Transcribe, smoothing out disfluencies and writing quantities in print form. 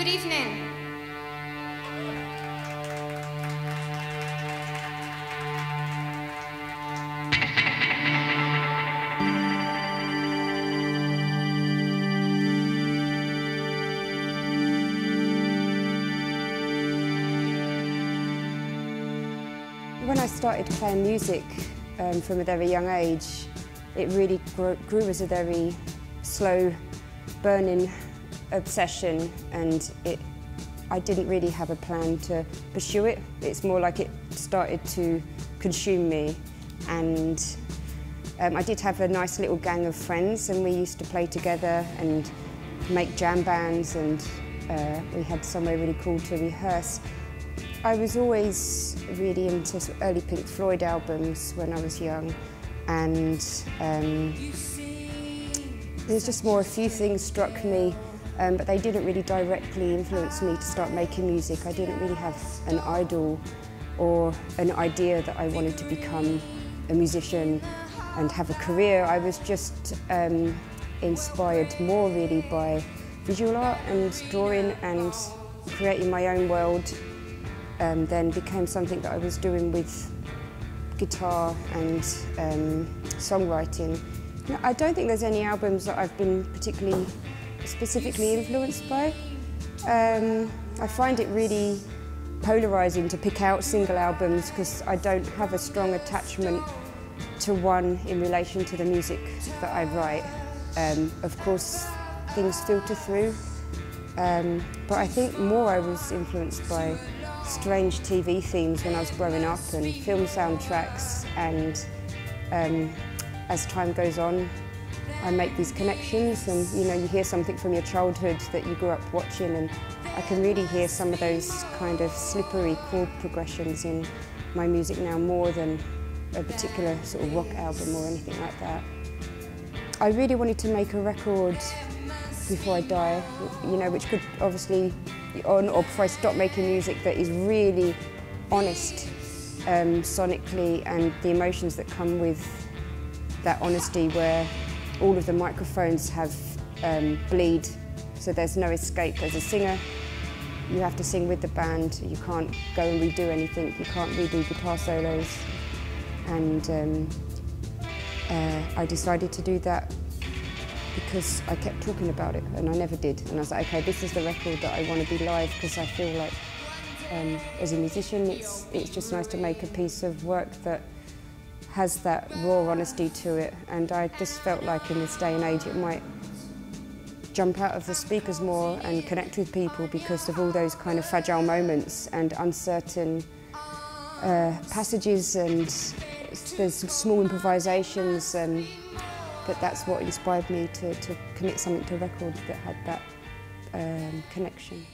Good evening. When I started playing music from a very young age, it really grew as a very slow, burning obsession, and I didn't really have a plan to pursue it. It's more like it started to consume me, and I did have a nice little gang of friends, and we used to play together and make jam bands, and we had somewhere really cool to rehearse. I was always really into early Pink Floyd albums when I was young, and there's just a few things struck me, but they didn't really directly influence me to start making music. I didn't really have an idol or an idea that I wanted to become a musician and have a career. I was just inspired more really by visual art and drawing and creating my own world. Then became something that I was doing with guitar and songwriting. I don't think there's any albums that I've been particularly specifically influenced by. I find it really polarising to pick out single albums because I don't have a strong attachment to one in relation to the music that I write. Of course, things filter through, but I think more I was influenced by strange TV themes when I was growing up and film soundtracks, and as time goes on I make these connections, and you hear something from your childhood that you grew up watching, and I can really hear some of those kind of slippery chord progressions in my music now more than a particular sort of rock album or anything like that. I really wanted to make a record before I die, which could obviously, or before I stop making music, that is really honest sonically, and the emotions that come with that honesty, where all of the microphones have bleed, so there's no escape. As a singer, you have to sing with the band, you can't go and redo anything, you can't redo guitar solos, and I decided to do that because I kept talking about it and I never did. And I was like, okay, this is the record that I want to be live, because I feel like as a musician it's just nice to make a piece of work that has that raw honesty to it. And I just felt like in this day and age it might jump out of the speakers more and connect with people because of all those kind of fragile moments and uncertain passages, and there's some small improvisations. But that's what inspired me to commit something to a record that had that connection.